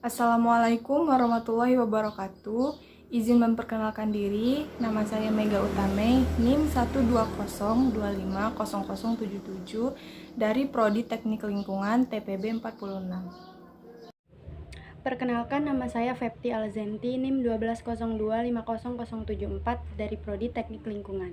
Assalamualaikum warahmatullahi wabarakatuh. Izin memperkenalkan diri, nama saya Mega Utame, NIM 120250077 dari Prodi Teknik Lingkungan TPB 46. Perkenalkan, nama saya Fepti Alzenti, NIM 120250074 dari Prodi Teknik Lingkungan.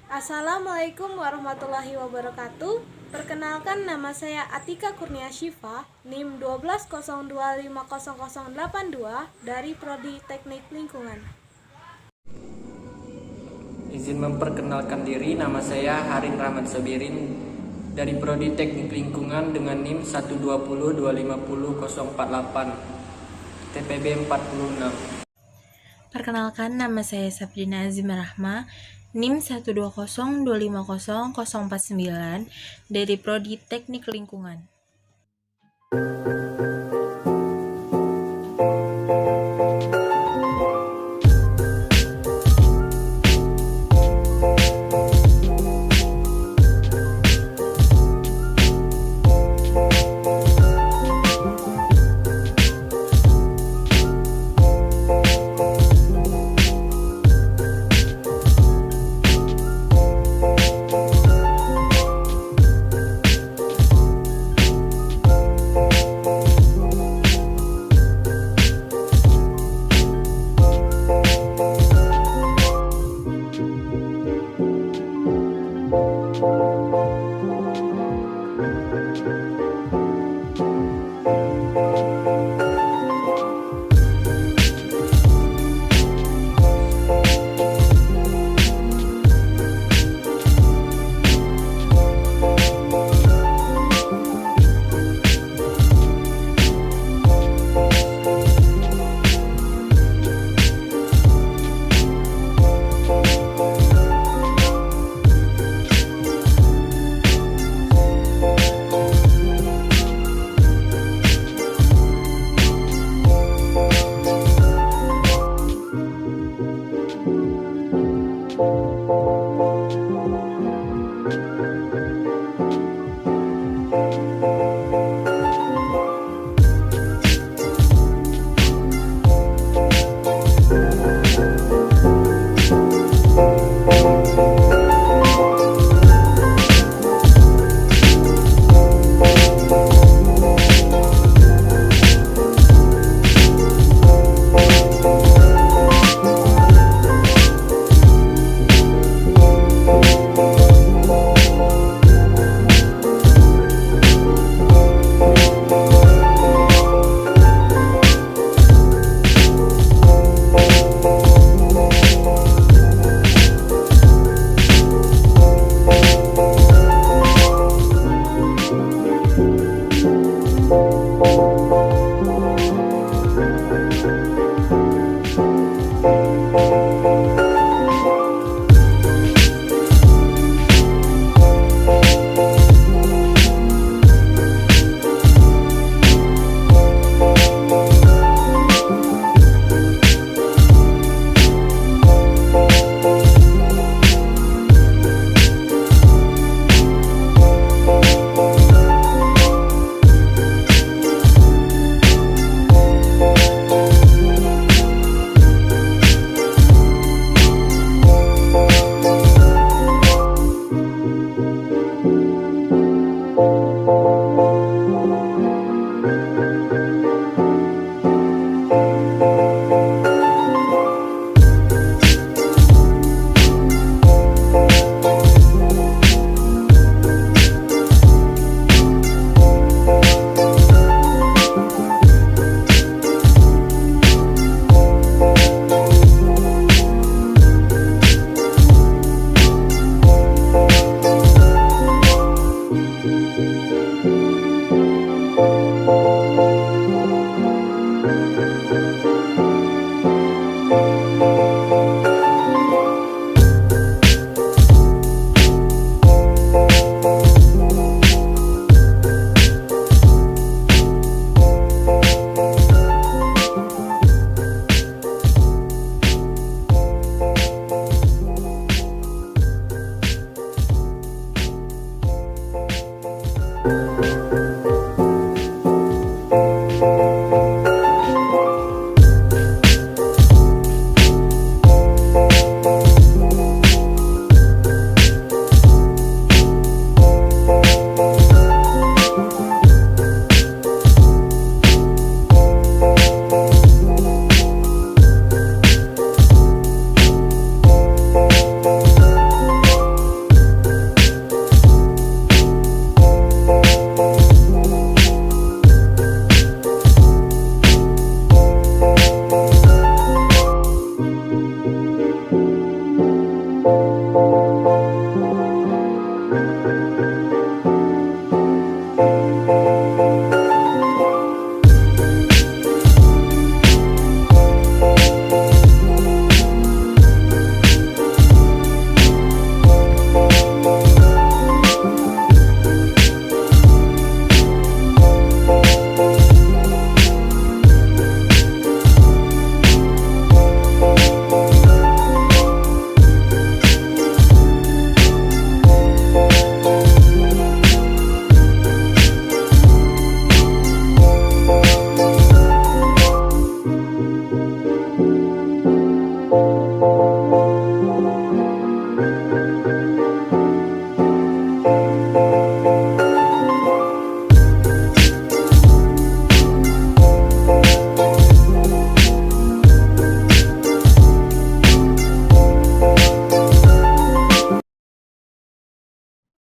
Assalamualaikum warahmatullahi wabarakatuh. Perkenalkan, nama saya Atika Kurnia Syifa, NIM 120250082 dari Prodi Teknik Lingkungan. Izin memperkenalkan diri, nama saya Harin Rahmat Sabirin dari Prodi Teknik Lingkungan dengan NIM 120250048 TPB 46. Perkenalkan, nama saya Sabrina Azimah Rahma, NIM 120250049 dari Prodi Teknik Lingkungan.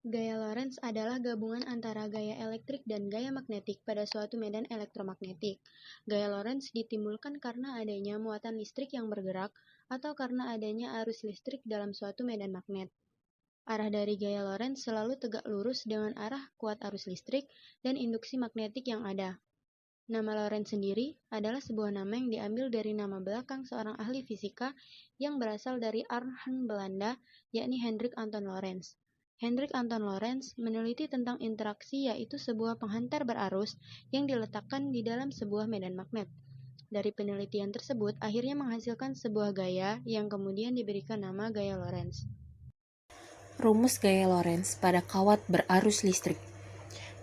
Gaya Lorentz adalah gabungan antara gaya elektrik dan gaya magnetik pada suatu medan elektromagnetik. Gaya Lorentz ditimbulkan karena adanya muatan listrik yang bergerak atau karena adanya arus listrik dalam suatu medan magnet. Arah dari gaya Lorentz selalu tegak lurus dengan arah kuat arus listrik dan induksi magnetik yang ada. Nama Lorentz sendiri adalah sebuah nama yang diambil dari nama belakang seorang ahli fisika yang berasal dari Arnhem, Belanda, yakni Hendrik Anton Lorentz. Hendrik Anton Lorentz meneliti tentang interaksi, yaitu sebuah penghantar berarus yang diletakkan di dalam sebuah medan magnet. Dari penelitian tersebut akhirnya menghasilkan sebuah gaya yang kemudian diberikan nama gaya Lorentz. Rumus gaya Lorentz pada kawat berarus listrik.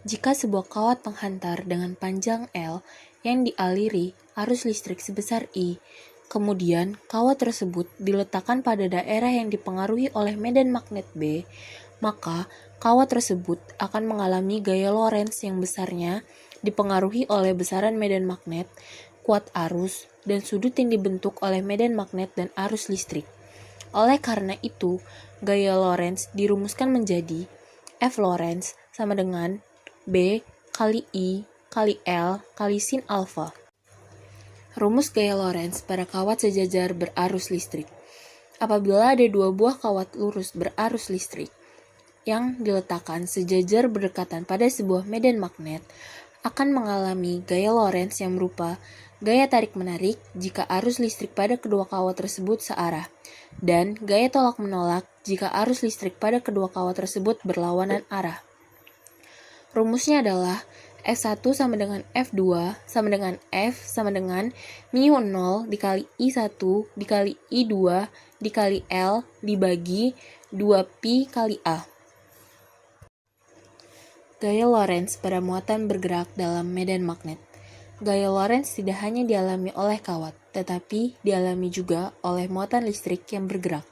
Jika sebuah kawat penghantar dengan panjang L yang dialiri arus listrik sebesar I, kemudian kawat tersebut diletakkan pada daerah yang dipengaruhi oleh medan magnet B, maka kawat tersebut akan mengalami gaya Lorentz yang besarnya dipengaruhi oleh besaran medan magnet, kuat arus, dan sudut yang dibentuk oleh medan magnet dan arus listrik. Oleh karena itu, gaya Lorentz dirumuskan menjadi F Lorentz sama dengan B kali I kali L kali sin alfa. Rumus gaya Lorentz pada kawat sejajar berarus listrik. Apabila ada dua buah kawat lurus berarus listrik yang diletakkan sejajar berdekatan pada sebuah medan magnet, akan mengalami gaya Lorentz yang berupa gaya tarik-menarik jika arus listrik pada kedua kawat tersebut searah, dan gaya tolak-menolak jika arus listrik pada kedua kawat tersebut berlawanan arah. Rumusnya adalah F1 sama dengan F2 sama dengan F sama dengan μ0 dikali I1 dikali I2 dikali L dibagi 2pi kali A. Gaya Lorentz pada muatan bergerak dalam medan magnet. Gaya Lorentz tidak hanya dialami oleh kawat, tetapi dialami juga oleh muatan listrik yang bergerak.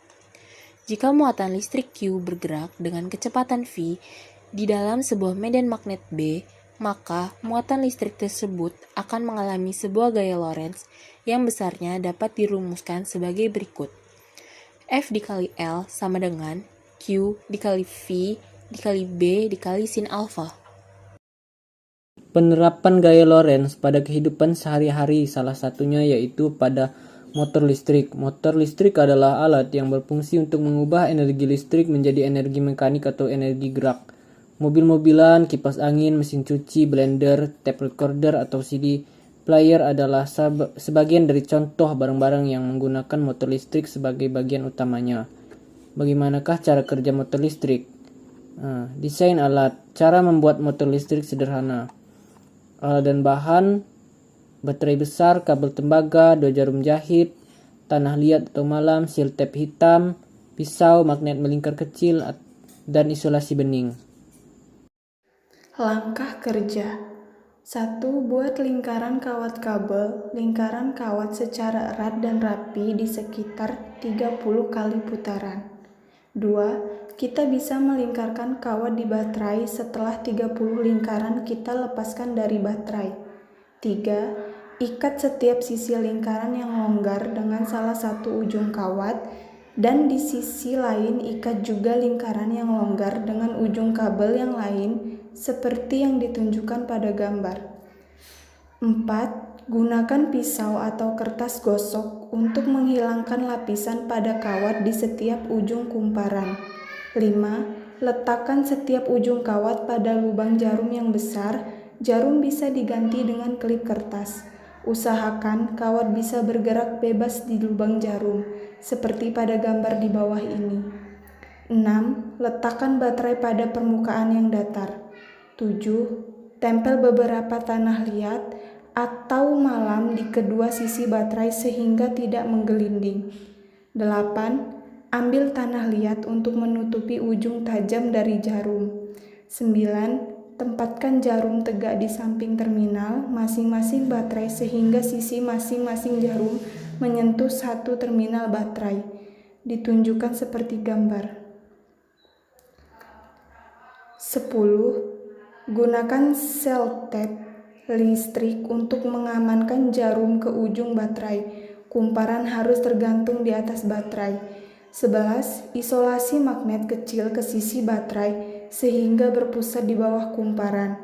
Jika muatan listrik Q bergerak dengan kecepatan V di dalam sebuah medan magnet B, maka muatan listrik tersebut akan mengalami sebuah gaya Lorentz yang besarnya dapat dirumuskan sebagai berikut. F dikali L sama dengan Q dikali V dikali B dikali sin alfa. Penerapan gaya Lorentz pada kehidupan sehari-hari salah satunya yaitu pada motor listrik. Motor listrik adalah alat yang berfungsi untuk mengubah energi listrik menjadi energi mekanik atau energi gerak. Mobil-mobilan, kipas angin, mesin cuci, blender, tape recorder, atau CD player adalah sebagian dari contoh barang-barang yang menggunakan motor listrik sebagai bagian utamanya. Bagaimanakah cara kerja motor listrik? Desain alat. Cara membuat motor listrik sederhana. Alat dan bahan: baterai besar, kabel tembaga, 2 jarum jahit, tanah liat atau malam, sil tape hitam, pisau, magnet melingkar kecil, dan isolasi bening. Langkah kerja. 1. Buat lingkaran kawat kabel, lingkaran kawat secara erat dan rapi di sekitar 30 kali putaran. 2. Kita bisa melingkarkan kawat di baterai setelah 30 lingkaran kita lepaskan dari baterai. 3. Ikat setiap sisi lingkaran yang longgar dengan salah satu ujung kawat, dan di sisi lain ikat juga lingkaran yang longgar dengan ujung kabel yang lain seperti yang ditunjukkan pada gambar. 4. Gunakan pisau atau kertas gosok untuk menghilangkan lapisan pada kawat di setiap ujung kumparan. 5. letakkan setiap ujung kawat pada lubang jarum yang besar. Jarum bisa diganti dengan klip kertas. Usahakan kawat bisa bergerak bebas di lubang jarum, seperti pada gambar di bawah ini. 6. Letakkan baterai pada permukaan yang datar. 7. Tempel beberapa tanah liat atau malam di kedua sisi baterai sehingga tidak menggelinding. 8. Ambil tanah liat untuk menutupi ujung tajam dari jarum. 9. Tempatkan jarum tegak di samping terminal masing-masing baterai sehingga sisi masing-masing jarum menyentuh satu terminal baterai. Ditunjukkan seperti gambar. 10. Gunakan sel tape listrik untuk mengamankan jarum ke ujung baterai. Kumparan harus tergantung di atas baterai. 11. Isolasi magnet kecil ke sisi baterai sehingga berpusat di bawah kumparan.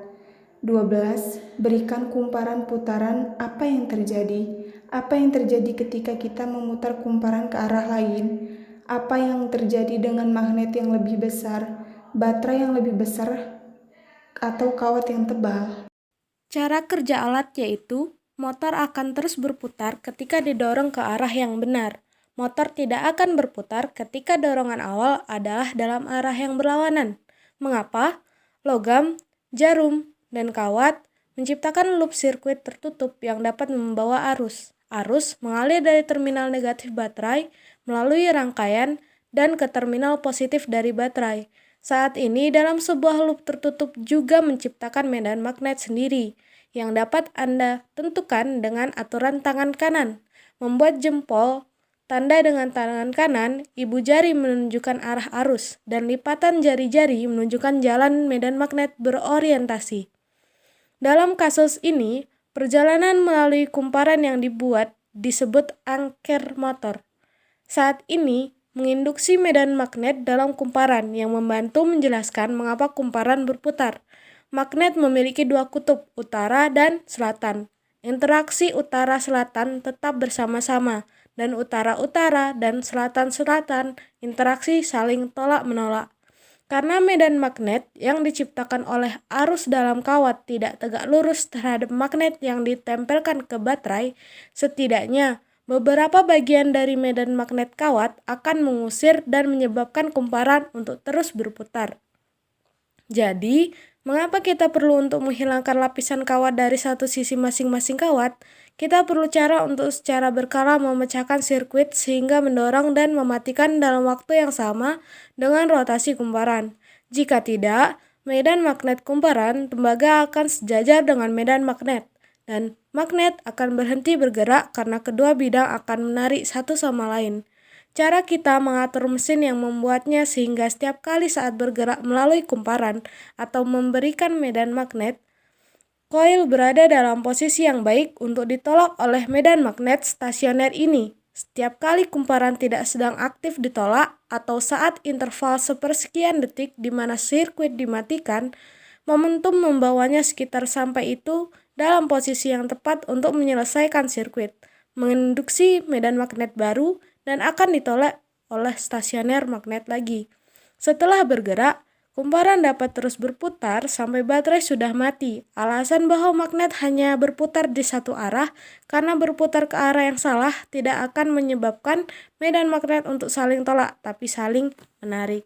12. Berikan kumparan putaran. Apa yang terjadi? Apa yang terjadi ketika kita memutar kumparan ke arah lain? Apa yang terjadi dengan magnet yang lebih besar, baterai yang lebih besar, atau kawat yang tebal? Cara kerja alat yaitu, motor akan terus berputar ketika didorong ke arah yang benar. Motor tidak akan berputar ketika dorongan awal adalah dalam arah yang berlawanan. Mengapa? Logam, jarum, dan kawat menciptakan loop sirkuit tertutup yang dapat membawa arus. Arus mengalir dari terminal negatif baterai melalui rangkaian dan ke terminal positif dari baterai. Saat ini dalam sebuah loop tertutup juga menciptakan medan magnet sendiri yang dapat Anda tentukan dengan aturan tangan kanan. Membuat jempol tanda dengan tangan kanan, ibu jari menunjukkan arah arus, dan lipatan jari-jari menunjukkan jalan medan magnet berorientasi. Dalam kasus ini, perjalanan melalui kumparan yang dibuat disebut angker motor. Saat ini, menginduksi medan magnet dalam kumparan yang membantu menjelaskan mengapa kumparan berputar. Magnet memiliki dua kutub, utara dan selatan. Interaksi utara-selatan tetap bersama-sama, dan utara-utara dan selatan-selatan interaksi saling tolak-menolak. Karena medan magnet yang diciptakan oleh arus dalam kawat tidak tegak lurus terhadap magnet yang ditempelkan ke baterai, setidaknya beberapa bagian dari medan magnet kawat akan mengusir dan menyebabkan kumparan untuk terus berputar. Jadi, mengapa kita perlu untuk menghilangkan lapisan kawat dari satu sisi masing-masing kawat? Kita perlu cara untuk secara berkala memecahkan sirkuit sehingga mendorong dan mematikan dalam waktu yang sama dengan rotasi kumparan. Jika tidak, medan magnet kumparan tembaga akan sejajar dengan medan magnet, dan magnet akan berhenti bergerak karena kedua bidang akan menarik satu sama lain. Cara kita mengatur mesin yang membuatnya sehingga setiap kali saat bergerak melalui kumparan atau memberikan medan magnet, koil berada dalam posisi yang baik untuk ditolak oleh medan magnet stasioner ini. Setiap kali kumparan tidak sedang aktif ditolak atau saat interval sepersekian detik di mana sirkuit dimatikan, momentum membawanya sekitar sampai itu dalam posisi yang tepat untuk menyelesaikan sirkuit, menginduksi medan magnet baru, dan akan ditolak oleh stasioner magnet lagi. Setelah bergerak, kumparan dapat terus berputar sampai baterai sudah mati. Alasan bahwa magnet hanya berputar di satu arah karena berputar ke arah yang salah tidak akan menyebabkan medan magnet untuk saling tolak, tapi saling menarik.